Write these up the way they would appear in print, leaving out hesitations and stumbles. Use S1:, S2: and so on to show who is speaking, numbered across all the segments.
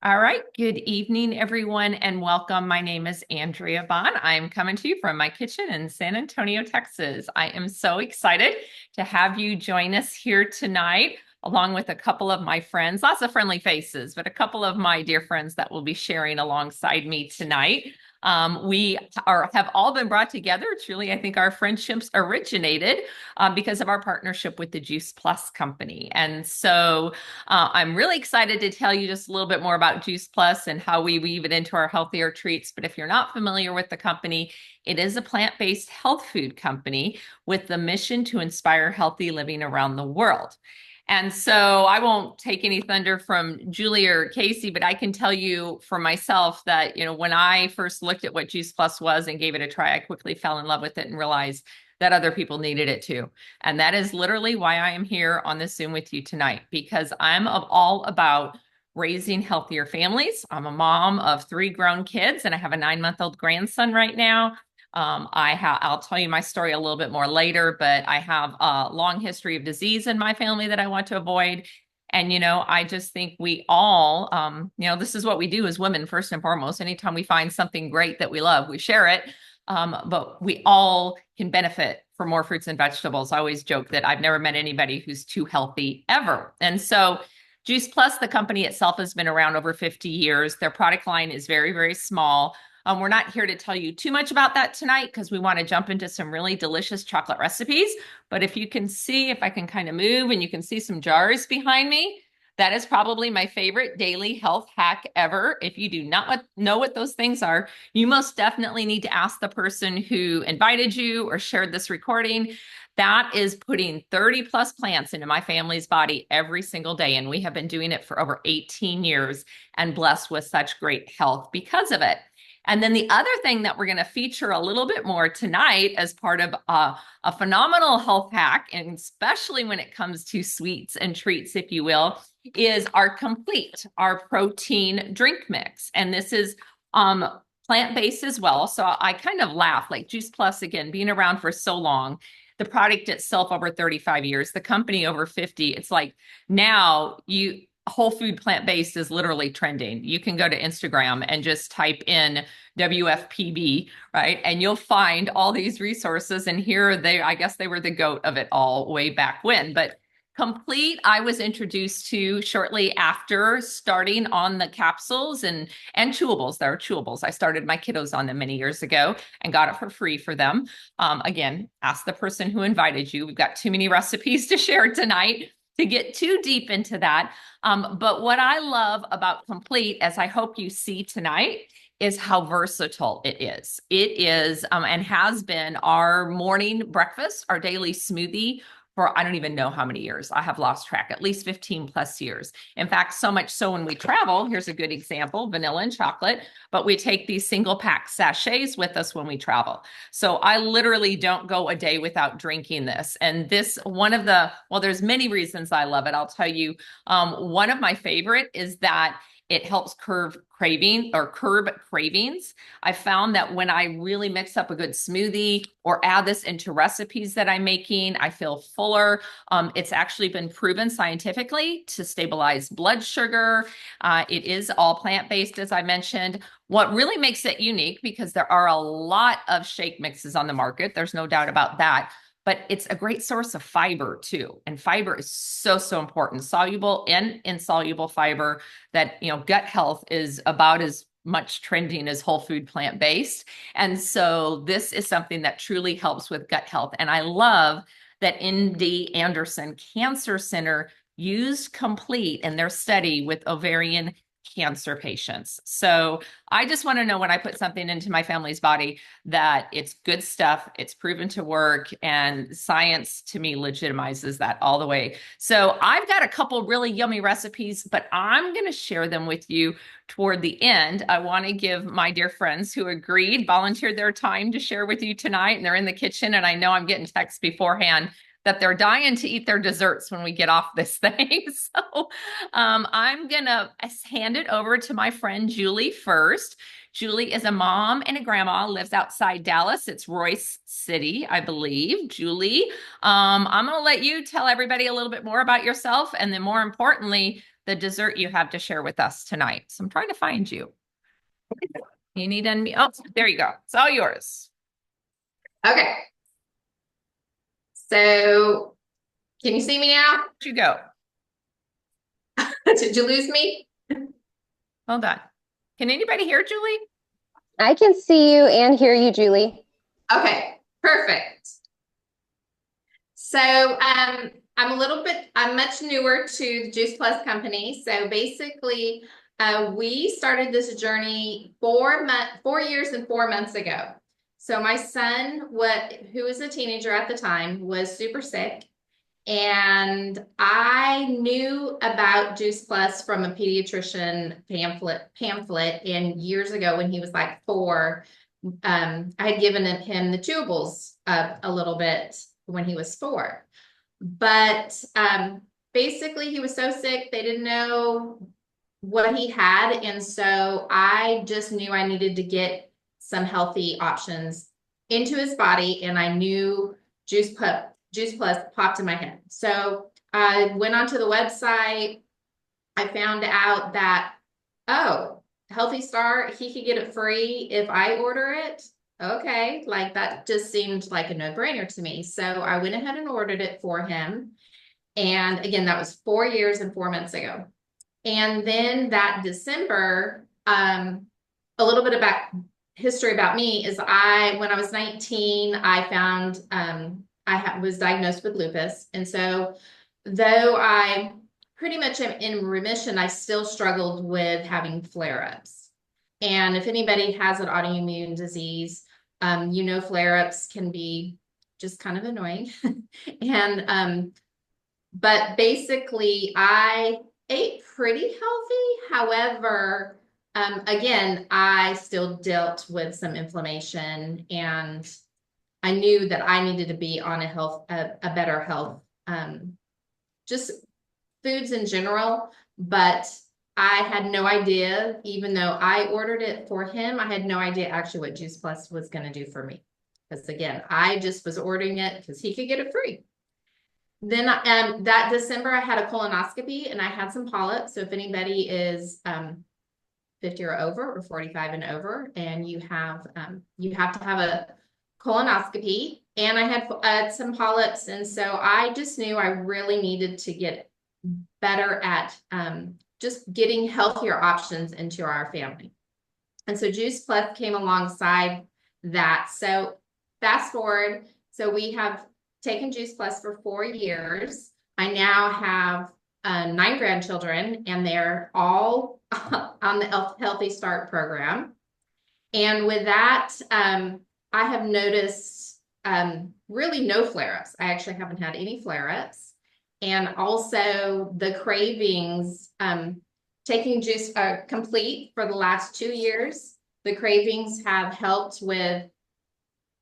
S1: All right. Good evening, everyone, and welcome. My name is Andrea Bond. I'm coming to you from my kitchen in San Antonio, Texas. I am so excited to have you join us here tonight, along with a couple of my friends, lots of friendly faces, but a couple of my dear friends that will be sharing alongside me tonight. We have all been brought together. Truly, I think our friendships originated because of our partnership with the Juice Plus company. And so I'm really excited to tell you just a little bit more about Juice Plus and how we weave it into our healthier treats. But if you're not familiar with the company, it is a plant-based health food company with the mission to inspire healthy living around the world. And so I won't take any thunder from Julie or Casey, but I can tell you for myself that, when I first looked at what Juice Plus was and gave it a try, I quickly fell in love with it and realized that other people needed it too. And that is literally why I am here on this Zoom with you tonight, because I'm all about raising healthier families. I'm a mom of 3 grown kids, and I have a 9-month-old grandson right now. I'll tell you my story a little bit more later, but I have a long history of disease in my family that I want to avoid. And, I just think we all, this is what we do as women, first and foremost. Anytime we find something great that we love, we share it. But we all can benefit from more fruits and vegetables. I always joke that I've never met anybody who's too healthy ever. And so Juice Plus, the company itself, has been around over 50 years. Their product line is very, very small. We're not here to tell you too much about that tonight because we want to jump into some really delicious chocolate recipes. But if you can see, if I can kind of move and you can see some jars behind me, that is probably my favorite daily health hack ever. If you do not know what those things are, you most definitely need to ask the person who invited you or shared this recording. That is putting 30 plus plants into my family's body every single day. And we have been doing it for over 18 years and blessed with such great health because of it. And then the other thing that we're going to feature a little bit more tonight as part of a phenomenal health hack, and especially when it comes to sweets and treats, if you will, is our Complete, our protein drink mix. And this is plant-based as well. So I kind of laugh, like Juice Plus, again, being around for so long, the product itself over 35 years, the company over 50. It's like now whole food plant-based is literally trending. You can go to Instagram and just type in WFPB, right? And you'll find all these resources. And here I guess they were the goat of it all way back when. But Complete, I was introduced to shortly after starting on the capsules and chewables. There are chewables. I started my kiddos on them many years ago and got it for free for them. Again, ask the person who invited you. We've got too many recipes to share tonight to get too deep into that. But what I love about Complete, as I hope you see tonight, is how versatile it is. It is and has been our morning breakfast, our daily smoothie for I don't even know how many years. I have lost track, at least 15 plus years. In fact, so much so when we travel, here's a good example, vanilla and chocolate, but we take these single pack sachets with us when we travel. So I literally don't go a day without drinking this. And this, there's many reasons I love it. I'll tell you, one of my favorite is that it helps curb cravings. I found that when I really mix up a good smoothie or add this into recipes that I'm making, I feel fuller. It's actually been proven scientifically to stabilize blood sugar. It is all plant-based, as I mentioned. What really makes it unique, because there are a lot of shake mixes on the market, there's no doubt about that, but it's a great source of fiber too. And fiber is so, so important. Soluble and insoluble fiber that, gut health is about as much trending as whole food plant-based. And so this is something that truly helps with gut health. And I love that MD Anderson Cancer Center used Complete in their study with ovarian cancer patients. So I just want to know when I put something into my family's body that it's good stuff, it's proven to work, and science to me legitimizes that all the way. So I've got a couple really yummy recipes, but I'm going to share them with you toward the end. I want to give my dear friends who volunteered their time to share with you tonight, and they're in the kitchen, and I know I'm getting texts beforehand that they're dying to eat their desserts when we get off this thing. So I'm going to hand it over to my friend Julie first. Julie is a mom and a grandma, lives outside Dallas. It's Royce City, I believe. Julie, I'm going to let you tell everybody a little bit more about yourself, and then more importantly, the dessert you have to share with us tonight. So I'm trying to find you. You need unmute. Oh, there you go. It's all yours.
S2: Okay. So can you see me now?
S1: Where'd you go?
S2: Did you lose me?
S1: Hold on. Can anybody hear Julie?
S3: I can see you and hear you, Julie.
S2: Okay, perfect. So I'm much newer to the Juice Plus company. So basically, we started this journey 4 years and 4 months ago. So my son, who was a teenager at the time, was super sick. And I knew about Juice Plus from a pediatrician pamphlet and years ago when he was like 4. I had given him the chewables a little bit when he was 4. But basically he was so sick, they didn't know what he had. And so I just knew I needed to get some healthy options into his body. And I knew Juice Plus popped in my head. So I went onto the website. I found out that, oh, Healthy Start, he could get it free if I order it. Okay, like that just seemed like a no-brainer to me. So I went ahead and ordered it for him. And again, that was 4 years and 4 months ago. And then that December, a little bit about history about me is when I was 19, I found, was diagnosed with lupus. And so though I pretty much am in remission, I still struggled with having flare-ups. And if anybody has an autoimmune disease, flare-ups can be just kind of annoying. But basically I ate pretty healthy. However, again, I still dealt with some inflammation, and I knew that I needed to be on a better health, just foods in general. But I had no idea, even though I ordered it for him, I had no idea actually what Juice Plus was going to do for me. Because again, I just was ordering it because he could get it free. Then that December, I had a colonoscopy and I had some polyps. So if anybody is 50 or over, or 45 and over, and you have to have a colonoscopy, and I had some polyps. And so I just knew I really needed to get better at just getting healthier options into our family. And so Juice Plus came alongside that. So fast forward, so we have taken Juice Plus for 4 years. I now have 9 grandchildren, and they're all on the Healthy Start program. And with that, I have noticed really no flare-ups. I actually haven't had any flare-ups. And also the cravings, taking Juice Complete for the last 2 years, the cravings have helped with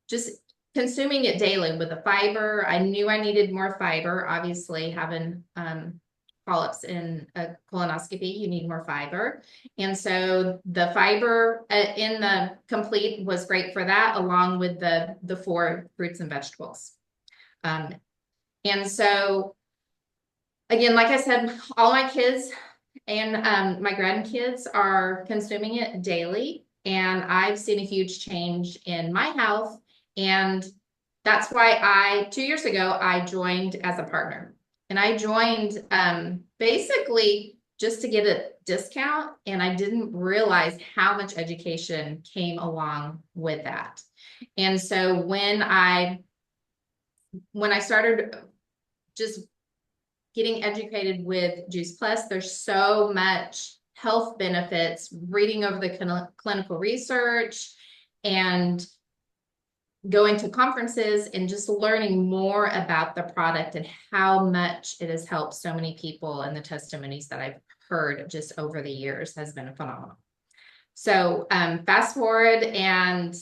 S2: just consuming it daily with the fiber. I knew I needed more fiber. Obviously, having polyps in a colonoscopy, you need more fiber. And so the fiber in the Complete was great for that, along with the 4 fruits and vegetables. And so, again, like I said, all my kids and my grandkids are consuming it daily. And I've seen a huge change in my health. And that's why 2 years ago, I joined as a partner. And I joined basically just to get a discount. And I didn't realize how much education came along with that. And so when I started just getting educated with Juice Plus, there's so much health benefits, reading over the clinical research and going to conferences and just learning more about the product and how much it has helped so many people, and the testimonies that I've heard just over the years has been phenomenal. So fast forward, and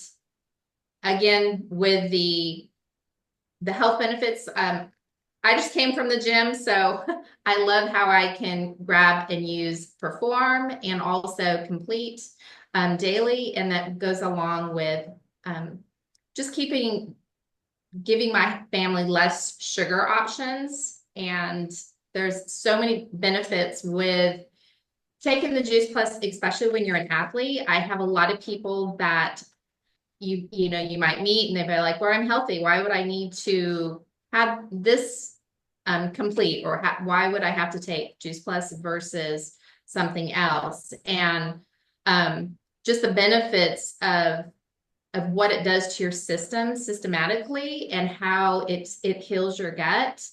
S2: again, with the health benefits, I just came from the gym, so I love how I can grab and use Perform and also Complete daily, and that goes along with just giving my family less sugar options. And There's so many benefits with taking the Juice Plus, especially when you're an athlete. I have a lot of people that you might meet and they'll be like, well, I'm healthy. Why would I need to have this complete, or why would I have to take Juice Plus versus something else? And just the benefits of what it does to your system systematically and how it heals your gut.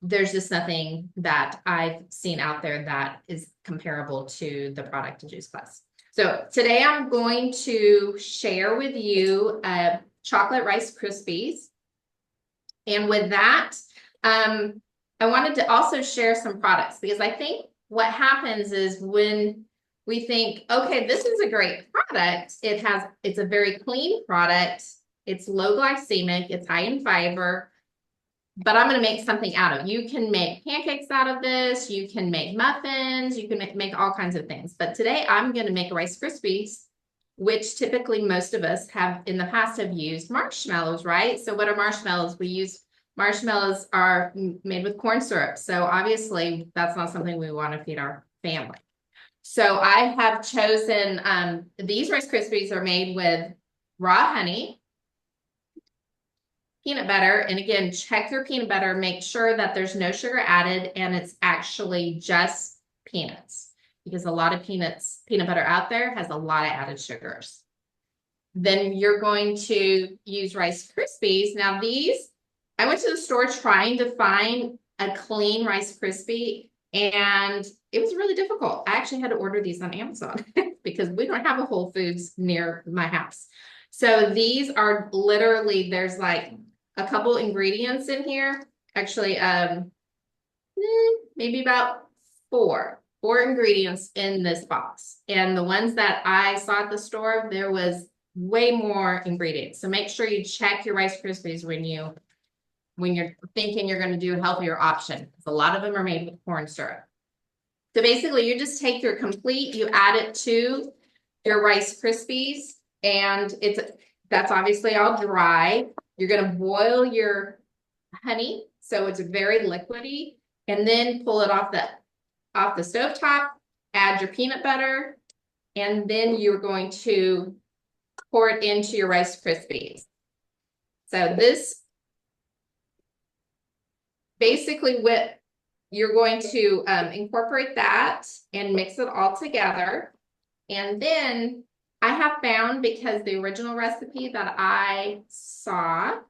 S2: There's just nothing that I've seen out there that is comparable to the product of Juice Plus. So today I'm going to share with you chocolate Rice Krispies. And with that, I wanted to also share some products, because I think what happens is when we think, okay, this is a great product, it's a very clean product, it's low glycemic, it's high in fiber, but I'm going to make something out of it. You can make pancakes out of this. You can make muffins. You can make all kinds of things. But today I'm going to make Rice Krispies, which typically most of us have in the past have used marshmallows, right? So what are marshmallows? Marshmallows are made with corn syrup. So obviously that's not something we want to feed our family. So I have chosen, these Rice Krispies are made with raw honey, peanut butter, and again, check your peanut butter, make sure that there's no sugar added and it's actually just peanuts, because a lot of peanut butter out there has a lot of added sugars. Then you're going to use Rice Krispies. Now these, I went to the store trying to find a clean Rice Krispie, and it was really difficult. I actually had to order these on Amazon because we don't have a Whole Foods near my house. So these are literally, there's like a couple ingredients in here, actually, maybe about four ingredients in this box. And the ones that I saw at the store, there was way more ingredients. So make sure you check your Rice Krispies when you're thinking you're going to do a healthier option, because a lot of them are made with corn syrup. So basically you just take your complete, you add it to your Rice Krispies, and that's obviously all dry. You're going to boil your honey so it's very liquidy, and then pull it off the stove top, add your peanut butter, and then you're going to pour it into your Rice Krispies. So this basically you're going to incorporate that and mix it all together. And then I have found, because the original recipe that I saw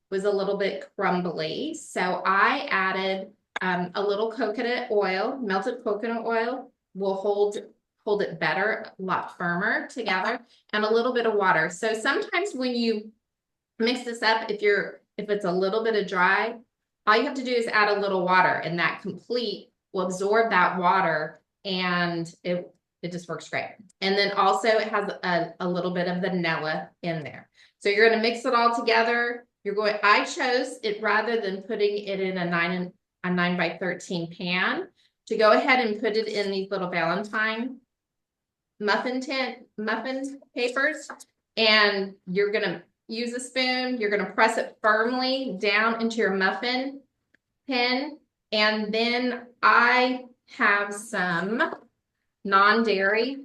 S2: was a little bit crumbly, so I added a little coconut oil. Melted coconut oil will hold it better, a lot firmer together, and a little bit of water. So sometimes when you mix this up, if it's a little bit of dry, all you have to do is add a little water, and that will absorb that water, and it just works great. And then also it has a little bit of vanilla in there. So you're going to mix it all together. I chose it, rather than putting it in a 9 by 13 pan, to go ahead and put it in these little Valentine muffin papers. And you're going to use a spoon. You're going to press it firmly down into your muffin tin. And then I have some non-dairy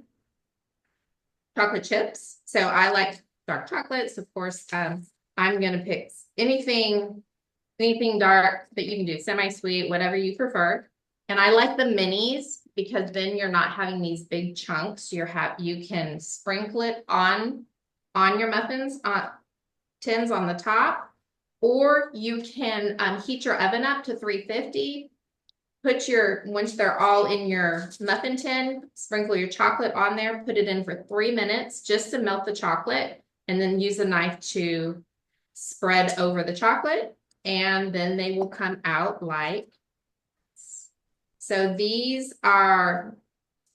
S2: chocolate chips. So I like dark chocolates, of course. I'm going to pick anything dark that you can do, semi-sweet, whatever you prefer. And I like the minis, because then you're not having these big chunks. You can sprinkle it on your muffins tins on the top, or you can heat your oven up to 350. Once they're all in your muffin tin, sprinkle your chocolate on there, put it in for 3 minutes just to melt the chocolate, and then use a knife to spread over the chocolate, and then they will come out like this. So these are,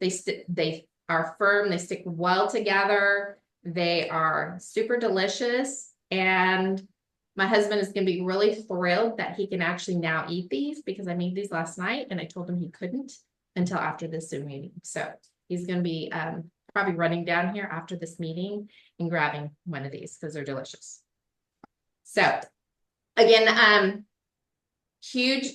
S2: they are firm, they stick well together, they are super delicious, and my husband is going to be really thrilled that he can actually now eat these, because I made these last night and I told him he couldn't until after this Zoom meeting. So he's going to be probably running down here after this meeting and grabbing one of these, because they're delicious. So again, huge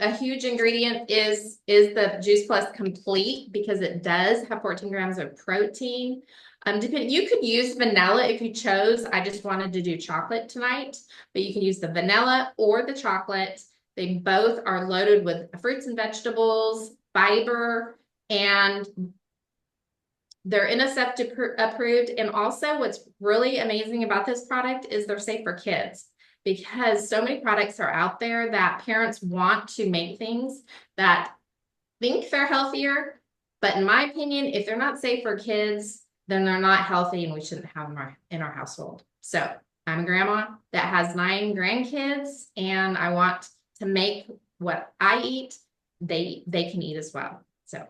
S2: a huge ingredient is the Juice Plus Complete, because it does have 14 grams of protein. You could use vanilla if you chose. I just wanted to do chocolate tonight, but you can use the vanilla or the chocolate. They both are loaded with fruits and vegetables, fiber, and they're NSF approved. And also what's really amazing about this product is they're safe for kids, because so many products are out there that parents want to make things that think they're healthier. But in my opinion, if they're not safe for kids, then they're not healthy and we shouldn't have them in our household. So I'm a grandma that has 9 grandkids, and I want to make what I eat, they can eat as well. So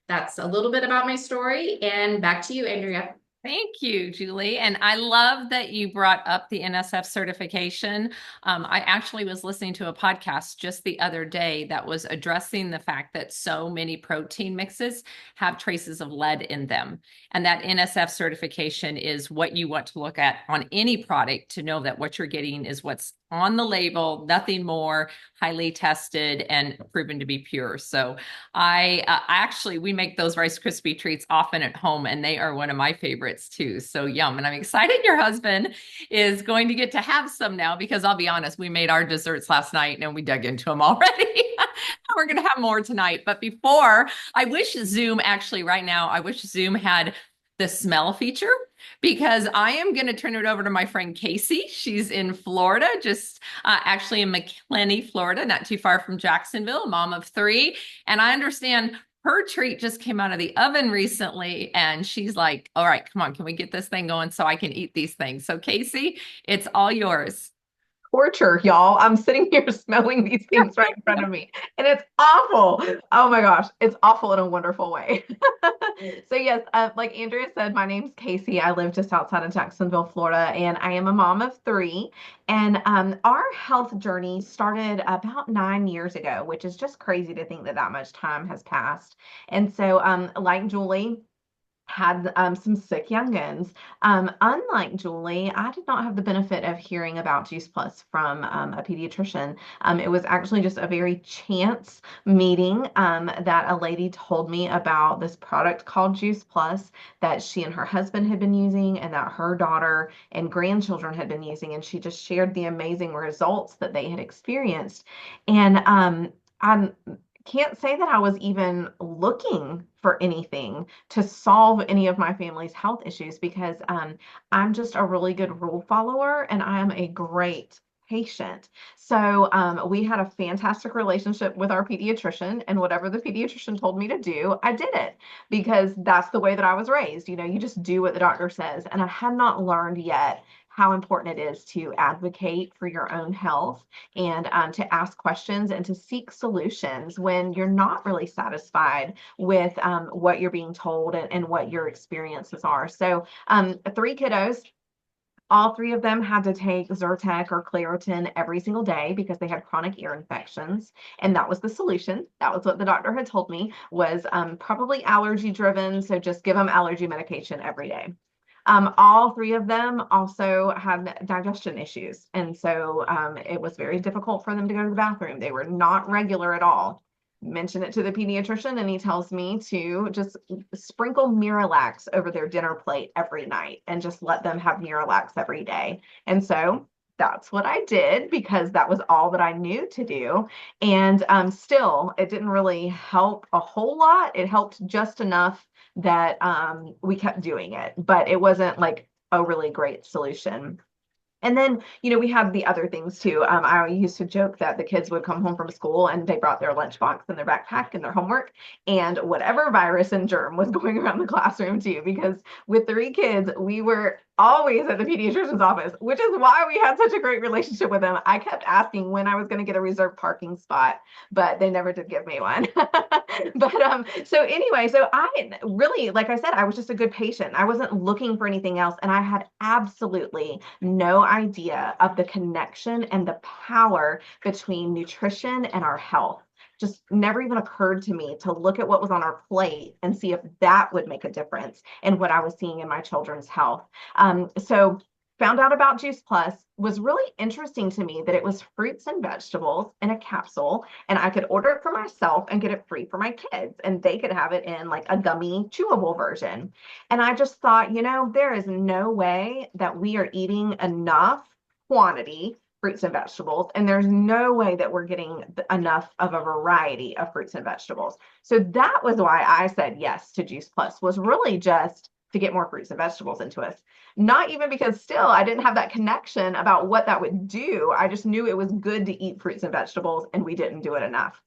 S2: that's a little bit about my story, and back to you, Andrea.
S1: Thank you, Julie. And I love that you brought up the NSF certification. I actually was listening to a podcast just the other day that was addressing the fact that so many protein mixes have traces of lead in them. And that NSF certification is what you want to look at on any product to know that what you're getting is what's on the label, nothing more, highly tested and proven to be pure. So we make those Rice Krispie treats often at home, and they are one of my favorites too. So yum. And I'm excited your husband is going to get to have some now, because I'll be honest, we made our desserts last night and we dug into them already. We're going to have more tonight. But before, I wish Zoom had the smell feature, because I am going to turn it over to my friend Casey. She's in Florida, just actually in McClenny, Florida, not too far from Jacksonville, mom of 3. And I understand her treat just came out of the oven recently, and she's like, all right, come on, can we get this thing going so I can eat these things? So Casey, it's all yours.
S4: Torture, y'all. I'm sitting here smelling these things right in front of me, and it's awful. Oh my gosh, it's awful in a wonderful way. So yes, like Andrea said, my name's Casey. I live just outside of Jacksonville, Florida, and I am a mom of 3. And our health journey started about 9 years ago, which is just crazy to think that much time has passed. And so, like Julie, had some sick youngins. Unlike Julie, I did not have the benefit of hearing about Juice Plus from a pediatrician. It was actually just a very chance meeting that a lady told me about this product called Juice Plus that she and her husband had been using, and that her daughter and grandchildren had been using. And she just shared the amazing results that they had experienced. And I can't say that I was even looking for anything to solve any of my family's health issues, because I'm just a really good rule follower and I am a great patient. So we had a fantastic relationship with our pediatrician, and whatever the pediatrician told me to do, I did it, because that's the way that I was raised. You just do what the doctor says. And I had not learned yet how important it is to advocate for your own health, and to ask questions and to seek solutions when you're not really satisfied with what you're being told and what your experiences are. So 3 kiddos. All 3 of them had to take Zyrtec or Claritin every single day because they had chronic ear infections. And that was the solution. That was what the doctor had told me, was probably allergy driven. So just give them allergy medication every day. All 3 of them also had digestion issues. And so it was very difficult for them to go to the bathroom. They were not regular at all. Mention it to the pediatrician, and he tells me to just sprinkle Miralax over their dinner plate every night and just let them have Miralax every day. And so that's what I did, because that was all that I knew to do. And still, it didn't really help a whole lot. It helped just enough that we kept doing it, but it wasn't like a really great solution. And then, we had the other things too. I used to joke that the kids would come home from school and they brought their lunchbox and their backpack and their homework and whatever virus and germ was going around the classroom too, because with 3 kids, we were always at the pediatrician's office, which is why we had such a great relationship with them. I kept asking when I was going to get a reserved parking spot, but they never did give me one. But so anyway, so I really, like I said, I was just a good patient. I wasn't looking for anything else. And I had absolutely no idea of the connection and the power between nutrition and our health. Just never even occurred to me to look at what was on our plate and see if that would make a difference in what I was seeing in my children's health. So found out about Juice Plus, was really interesting to me that it was fruits and vegetables in a capsule, and I could order it for myself and get it free for my kids, and they could have it in like a gummy, chewable version. And I just thought, there is no way that we are eating enough quantity fruits and vegetables, and there's no way that we're getting enough of a variety of fruits and vegetables. So that was why I said yes to Juice Plus, was really just to get more fruits and vegetables into us. Not even because still I didn't have that connection about what that would do. I just knew it was good to eat fruits and vegetables, and we didn't do it enough.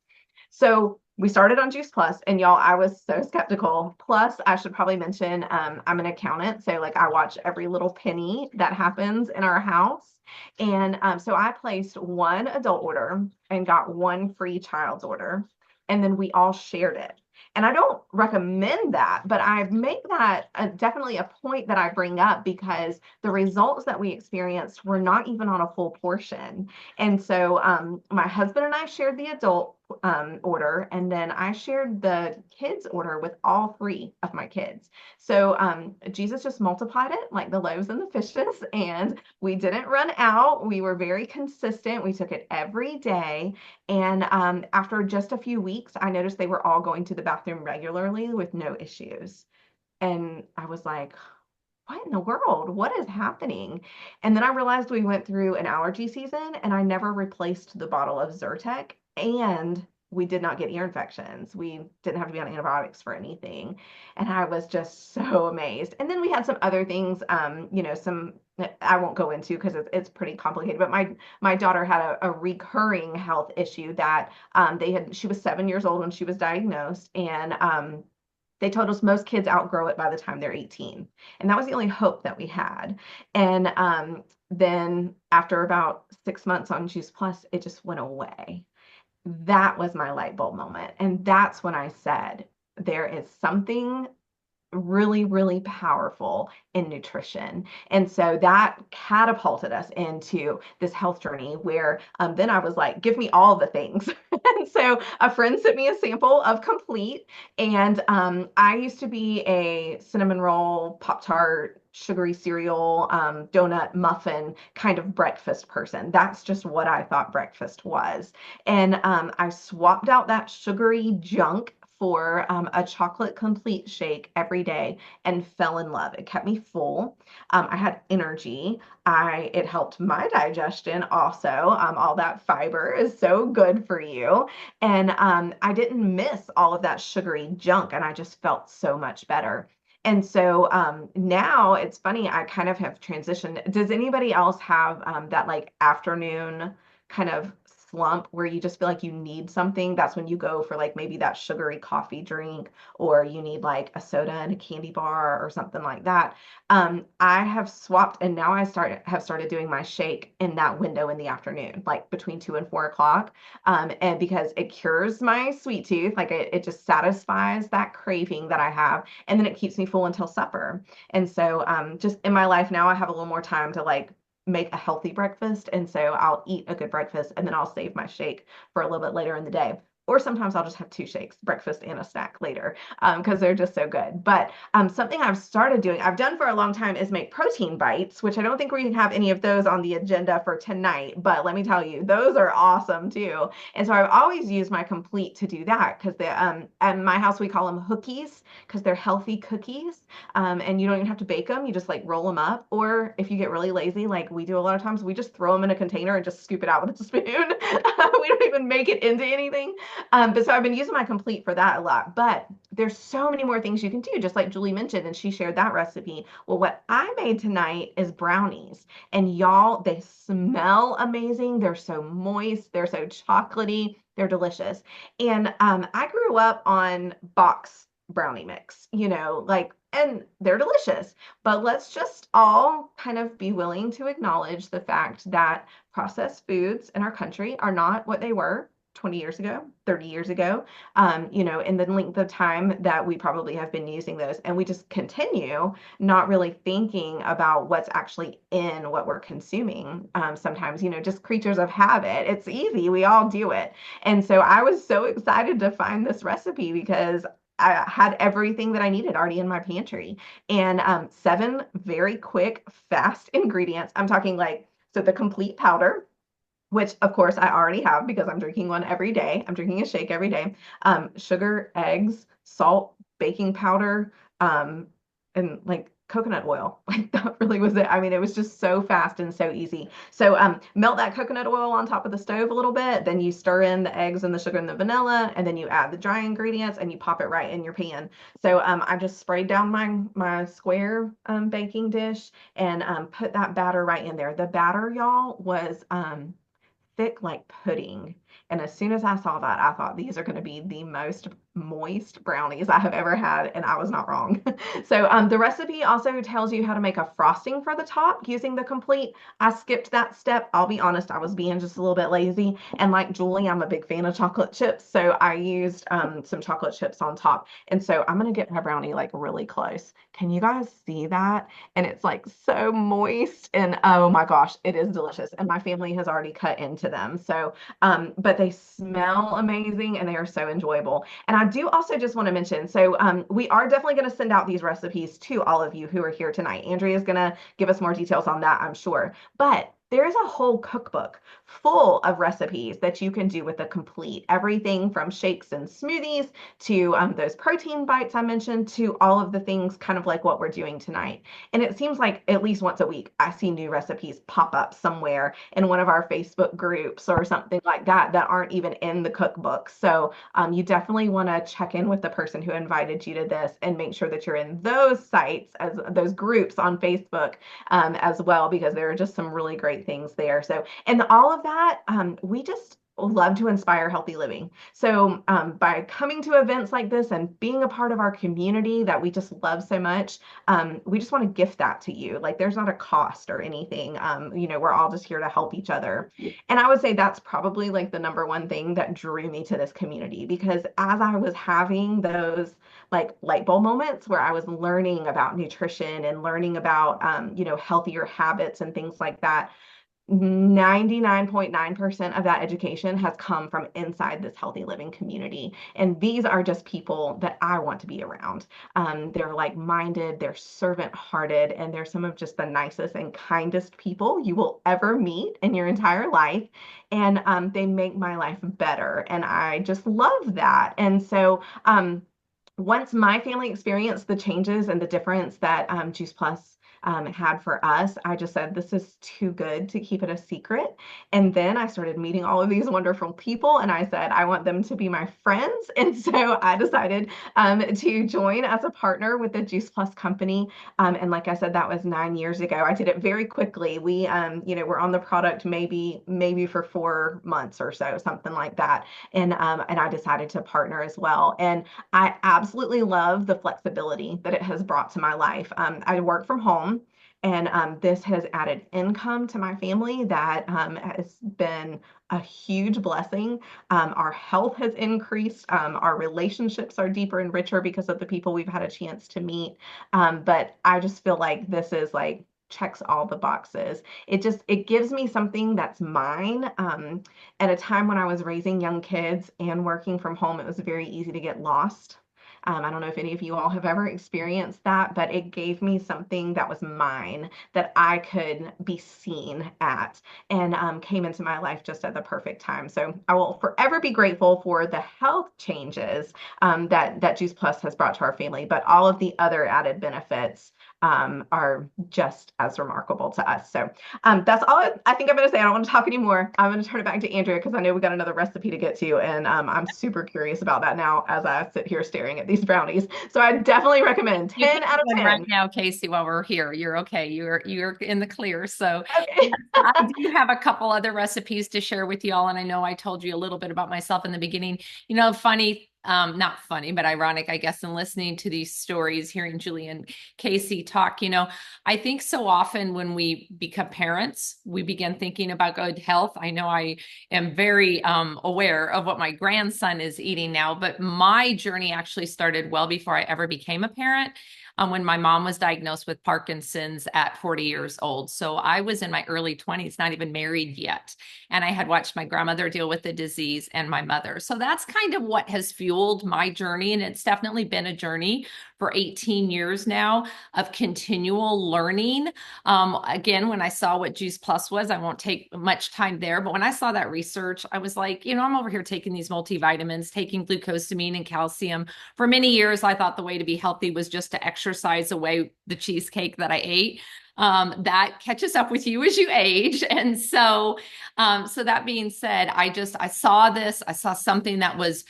S4: So we started on Juice Plus, and y'all, I was so skeptical. Plus, I should probably mention, I'm an accountant, so like I watch every little penny that happens in our house. And so I placed one adult order and got one free child's order, and then we all shared it. And I don't recommend that, but I make that definitely a point that I bring up because the results that we experienced were not even on a full portion. And so my husband and I shared the adult order, and then I shared the kids order with all three of my kids. So Jesus just multiplied it like the loaves and the fishes, and we didn't run out. We were very consistent. We took it every day. And after just a few weeks, I noticed they were all going to the bathroom regularly with no issues. And I was like, what in the world? What is happening? And then I realized we went through an allergy season, and I never replaced the bottle of Zyrtec, and we did not get ear infections. We didn't have to be on antibiotics for anything. And I was just so amazed. And then we had some other things, some I won't go into because it's pretty complicated, but my daughter had a recurring health issue that she was 7 years old when she was diagnosed, and they told us most kids outgrow it by the time they're 18. And that was the only hope that we had. And then after about 6 months on Juice Plus, it just went away. That was my light bulb moment. And that's when I said, there is something really, really powerful in nutrition. And so that catapulted us into this health journey where then I was like, give me all the things. And so a friend sent me a sample of Complete. And I used to be a cinnamon roll, Pop-Tart, sugary cereal, donut, muffin kind of breakfast person. That's just what I thought breakfast was. And I swapped out that sugary junk for a chocolate complete shake every day and fell in love. It kept me full. I had energy. It helped my digestion also. All that fiber is so good for you. And I didn't miss all of that sugary junk, and I just felt so much better. And so now it's funny, I kind of have transitioned. Does anybody else have that like afternoon kind of slump where you just feel like you need something? That's when you go for like maybe that sugary coffee drink, or you need like a soda and a candy bar or something like that. I have swapped, and now I have started doing my shake in that window in the afternoon, like between 2 and 4 o'clock. And because it cures my sweet tooth, like it just satisfies that craving that I have, and then it keeps me full until supper. And so just in my life now, I have a little more time to like make a healthy breakfast. And so I'll eat a good breakfast, and then I'll save my shake for a little bit later in the day. Or sometimes I'll just have 2 shakes, breakfast and a snack later, because they're just so good. But something I've started doing, I've done for a long time, is make protein bites, which I don't think we have any of those on the agenda for tonight. But let me tell you, those are awesome too. And so I've always used my Complete to do that, because at my house we call them hookies, because they're healthy cookies. And you don't even have to bake them. You just like roll them up. Or if you get really lazy, like we do a lot of times, we just throw them in a container and just scoop it out with a spoon. We don't even make it into anything. But so I've been using my Complete for that a lot. But there's so many more things you can do, just like Julie mentioned, and she shared that recipe. Well, what I made tonight is brownies. And y'all, they smell amazing. They're so moist. They're so chocolatey. They're delicious. And I grew up on box brownie mix, and they're delicious. But let's just all kind of be willing to acknowledge the fact that processed foods in our country are not what they were 20 years ago, 30 years ago, in the length of time that we probably have been using those. And we just continue not really thinking about what's actually in what we're consuming. Sometimes, just creatures of habit. It's easy. We all do it. And so I was so excited to find this recipe because I had everything that I needed already in my pantry. And 7 very quick, fast ingredients. I'm talking like, so the complete powder, which of course I already have because I'm drinking one every day. I'm drinking a shake every day. Sugar, eggs, salt, baking powder, and like coconut oil. Like that really was it. I mean, it was just so fast and so easy. So melt that coconut oil on top of the stove a little bit. Then you stir in the eggs and the sugar and the vanilla, and then you add the dry ingredients and you pop it right in your pan. So I just sprayed down my square baking dish and put that batter right in there. The batter, y'all, was thick like pudding. And as soon as I saw that, I thought these are going to be the most moist brownies I have ever had, and I was not wrong. So the recipe also tells you how to make a frosting for the top using the complete. I skipped that step. I'll be honest, I was being just a little bit lazy. And like Julie, I'm a big fan of chocolate chips, so I used some chocolate chips on top. And so I'm going to get my brownie like really close. Can you guys see that? And it's like so moist, and oh my gosh, it is delicious. And my family has already cut into them. So but they smell amazing and they are so enjoyable. And I do also just want to mention, so we are definitely going to send out these recipes to all of you who are here tonight. Andrea is going to give us more details on that, I'm sure. But there's a whole cookbook full of recipes that you can do with the complete. Everything from shakes and smoothies to those protein bites I mentioned to all of the things kind of like what we're doing tonight. And it seems like at least once a week, I see new recipes pop up somewhere in one of our Facebook groups or something like that that aren't even in the cookbook. So you definitely want to check in with the person who invited you to this and make sure that you're in those sites, as those groups on Facebook as well, because there are just some really great things there. So, and all of that, we just love to inspire healthy living. So by coming to events like this and being a part of our community that we just love so much, we just want to gift that to you. Like there's not a cost or anything. We're all just here to help each other. And I would say that's probably like the number one thing that drew me to this community, because as I was having those like light bulb moments where I was learning about nutrition and learning about, healthier habits and things like that, 99.9% of that education has come from inside this healthy living community. And these are just people that I want to be around. They're like-minded, they're servant-hearted, and they're some of just the nicest and kindest people you will ever meet in your entire life. And they make my life better. And I just love that. And so once my family experienced the changes and the difference that Juice Plus had for us, I just said, this is too good to keep it a secret. And then I started meeting all of these wonderful people, and I said, I want them to be my friends. And so I decided to join as a partner with the Juice Plus company. And like I said, that was 9 years ago. I did it very quickly. We, we're on the product maybe for 4 months or so, something like that. And I decided to partner as well. And I absolutely love the flexibility that it has brought to my life. I work from home. And this has added income to my family that has been a huge blessing. Our health has increased. Our relationships are deeper and richer because of the people we've had a chance to meet. But I just feel like this is like checks all the boxes. It gives me something that's mine. At a time when I was raising young kids and working from home, it was very easy to get lost. I don't know if any of you all have ever experienced that, but it gave me something that was mine that I could be seen at, and came into my life just at the perfect time. So I will forever be grateful for the health changes that Juice Plus has brought to our family, but all of the other added benefits are just as remarkable to us. So that's all I think I'm going to say. I don't want to talk anymore. I'm going to turn it back to Andrea because I know we got another recipe to get to, and I'm super curious about that now as I sit here staring at these brownies. So I definitely recommend 10 out of 10.
S1: Right now, Casey, while we're here, you're okay. You're in the clear. So
S4: Okay.
S1: I do have a couple other recipes to share with y'all. And I know I told you a little bit about myself in the beginning. Not funny, but ironic, I guess, in listening to these stories, hearing Julie and Casey talk, I think so often when we become parents, we begin thinking about good health. I know I am very aware of what my grandson is eating now, but my journey actually started well before I ever became a parent. when my mom was diagnosed with Parkinson's at 40 years old. So I was in my early 20s, not even married yet. And I had watched my grandmother deal with the disease and my mother. So that's kind of what has fueled my journey. And it's definitely been a journey for 18 years now of continual learning. Again, when I saw what Juice Plus was, I won't take much time there, but when I saw that research, I was like, I'm over here taking these multivitamins, taking glucosamine and calcium. For many years, I thought the way to be healthy was just to exercise away the cheesecake that I ate. That catches up with you as you age. And so that being said, I saw this, I saw something that was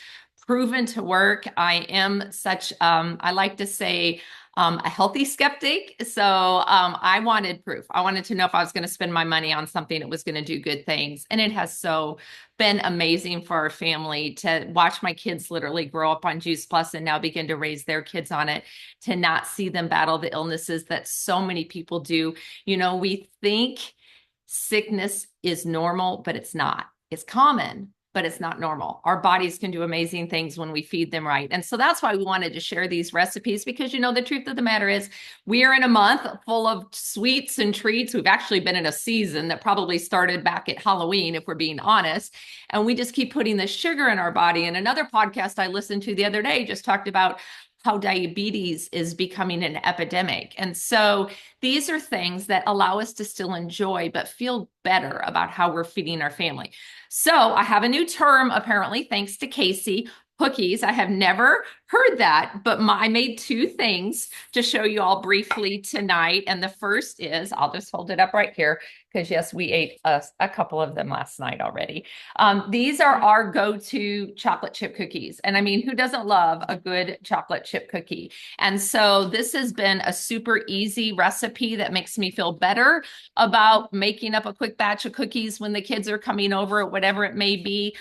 S1: proven to work. I am such, I like to say, a healthy skeptic. So I wanted proof. I wanted to know if I was going to spend my money on something that was going to do good things. And it has so been amazing for our family to watch my kids literally grow up on Juice Plus and now begin to raise their kids on it, to not see them battle the illnesses that so many people do. We think sickness is normal, but it's not. It's common, but it's not normal. Our bodies can do amazing things when we feed them right. And so that's why we wanted to share these recipes, because the truth of the matter is we are in a month full of sweets and treats. We've actually been in a season that probably started back at Halloween, if we're being honest. And we just keep putting the sugar in our body. And another podcast I listened to the other day just talked about how diabetes is becoming an epidemic. And so these are things that allow us to still enjoy, but feel better about how we're feeding our family. So I have a new term, apparently, thanks to Casey, cookies. I have never heard that, but I made two things to show you all briefly tonight. And the first is, I'll just hold it up right here, because yes, we ate a couple of them last night already. These are our go-to chocolate chip cookies. And I mean, who doesn't love a good chocolate chip cookie? And so this has been a super easy recipe that makes me feel better about making up a quick batch of cookies when the kids are coming over, or whatever it may be,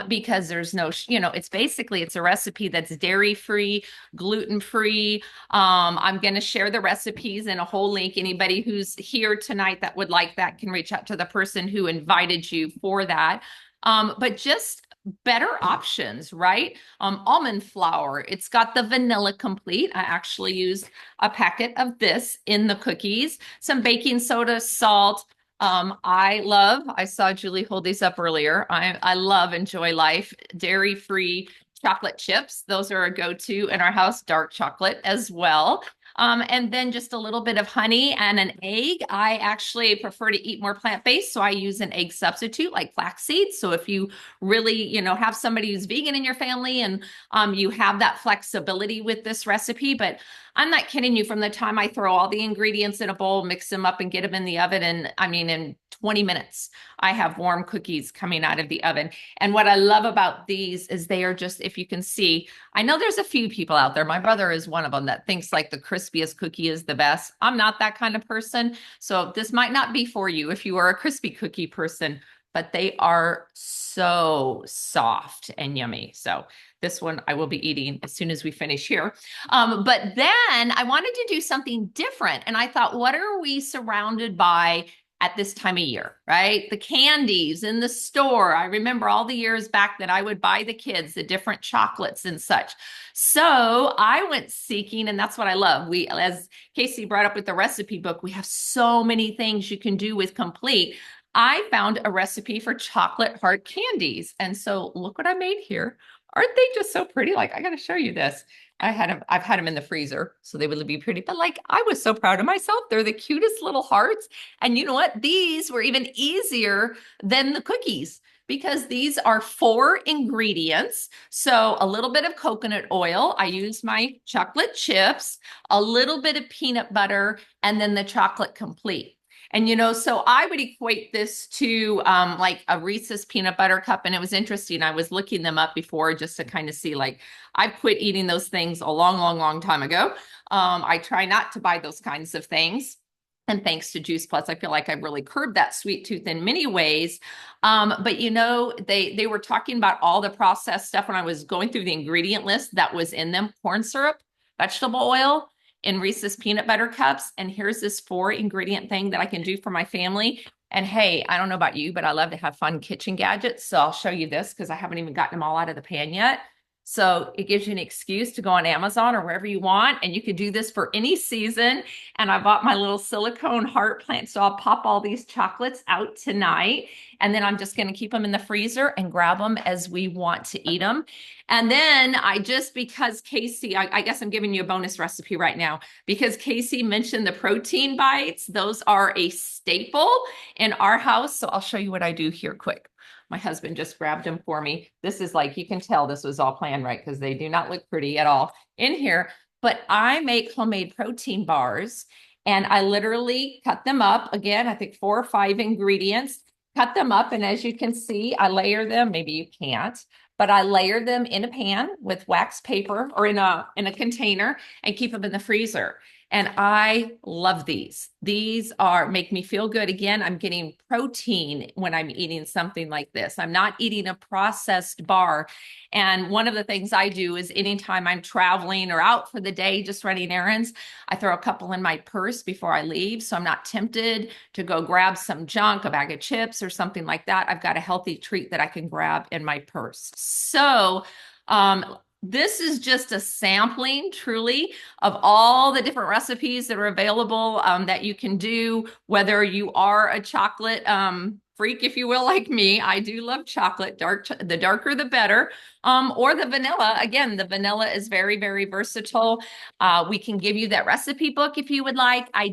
S1: because there's no, it's a recipe that's dairy-free, gluten-free. I'm going to share the recipes in a whole link. Anybody who's here tonight that would like that can reach out to the person who invited you for that. But just better options, right? Almond flour. It's got the vanilla complete. I actually used a packet of this in the cookies, some baking soda, salt. I saw Julie hold these up earlier. I love Enjoy Life dairy-free chocolate chips. Those are a go-to in our house, dark chocolate as well. And then just a little bit of honey and an egg. I actually prefer to eat more plant-based, so I use an egg substitute like flaxseed. So if you really, have somebody who's vegan in your family and you have that flexibility with this recipe, but I'm not kidding you, from the time I throw all the ingredients in a bowl, mix them up and get them in the oven, and in 20 minutes, I have warm cookies coming out of the oven. And what I love about these is they are just, if you can see, I know there's a few people out there, my brother is one of them, that thinks like the crispiest cookie is the best. I'm not that kind of person. So this might not be for you if you are a crispy cookie person, but they are so soft and yummy. So this one I will be eating as soon as we finish here. But then I wanted to do something different. And I thought, what are we surrounded by at this time of year, right? The candies in the store. I remember all the years back that I would buy the kids the different chocolates and such. So I went seeking, and that's what I love. As Casey brought up with the recipe book, we have so many things you can do with Complete. I found a recipe for chocolate heart candies. And so look what I made here. Aren't they just so pretty? Like, I got to show you this. I've had them in the freezer, so they would be pretty, but like, I was so proud of myself. They're the cutest little hearts. And you know what? These were even easier than the cookies, because these are 4 ingredients. So a little bit of coconut oil. I use my chocolate chips, a little bit of peanut butter, and then the chocolate complete. And, so I would equate this to like a Reese's peanut butter cup. And it was interesting. I was looking them up before just to kind of see, like, I quit eating those things a long, long, long time ago. I try not to buy those kinds of things. And thanks to Juice Plus, I feel like I've really curbed that sweet tooth in many ways. But, they were talking about all the processed stuff when I was going through the ingredient list that was in them: corn syrup, vegetable oil, in Reese's peanut butter cups. And here's this 4 ingredient thing that I can do for my family. And hey, I don't know about you, but I love to have fun kitchen gadgets. So I'll show you this, because I haven't even gotten them all out of the pan yet. So it gives you an excuse to go on Amazon or wherever you want, and you could do this for any season. And I bought my little silicone heart plant, so I'll pop all these chocolates out tonight, and then I'm just going to keep them in the freezer and grab them as we want to eat them. And then because Casey, I guess I'm giving you a bonus recipe right now, because Casey mentioned the protein bites. Those are a staple in our house. So I'll show you what I do here quick. My husband just grabbed them for me. This is like, you can tell this was all planned, right? Because they do not look pretty at all in here. But I make homemade protein bars, and I literally cut them up. Again, I think 4 or 5 ingredients, cut them up. And as you can see, I layer them. Maybe you can't, but I layer them in a pan with wax paper or in a container and keep them in the freezer. And I love these. These make me feel good. Again, I'm getting protein when I'm eating something like this. I'm not eating a processed bar. And one of the things I do is anytime I'm traveling or out for the day, just running errands, I throw a couple in my purse before I leave. So I'm not tempted to go grab some junk, a bag of chips or something like that. I've got a healthy treat that I can grab in my purse. So, this is just a sampling, truly, of all the different recipes that are available that you can do, whether you are a chocolate freak, if you will, like me. I do love chocolate, the darker the better, or the vanilla. Again, the vanilla is very, very versatile. We can give you that recipe book if you would like. I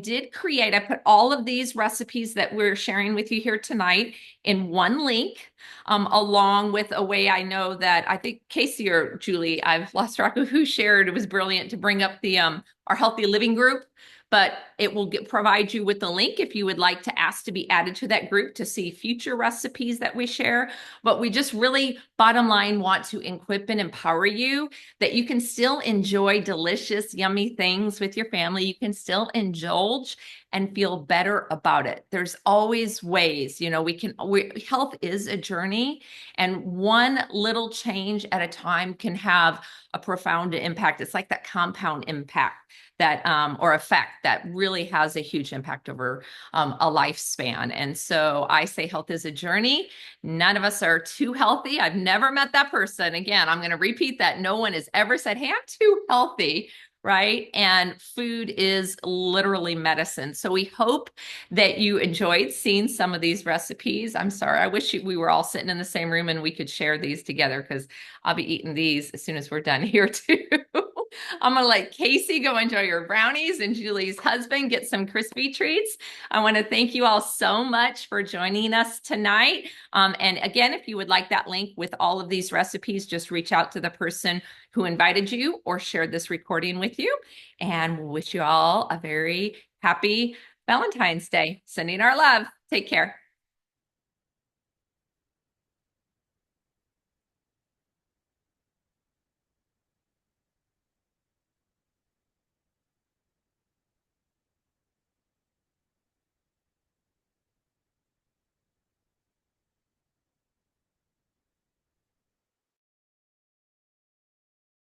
S1: put all of these recipes that we're sharing with you here tonight in one link, along with a way. I know that I think Casey or Julie, I've lost track of who shared. It was brilliant to bring up the our healthy living group, but it will provide you with the link if you would like to ask to be added to that group to see future recipes that we share. But we just really, bottom line, want to equip and empower you that you can still enjoy delicious, yummy things with your family. You can still indulge and feel better about it. There's always ways, health is a journey, and one little change at a time can have a profound impact. It's like that compound impact that or effect that really has a huge impact over a lifespan. And so I say health is a journey. None of us are too healthy. I've never met that person. Again, I'm going to repeat that. No one has ever said, hey, I'm too healthy. Right? And food is literally medicine. So we hope that you enjoyed seeing some of these recipes. I'm sorry, I wish we were all sitting in the same room and we could share these together, because I'll be eating these as soon as we're done here too. I'm going to let Casey go enjoy your brownies and Julie's husband get some crispy treats. I want to thank you all so much for joining us tonight. And again, if you would like that link with all of these recipes, just reach out to the person who invited you or shared this recording with you. And wish you all a very happy Valentine's Day. Sending our love. Take care.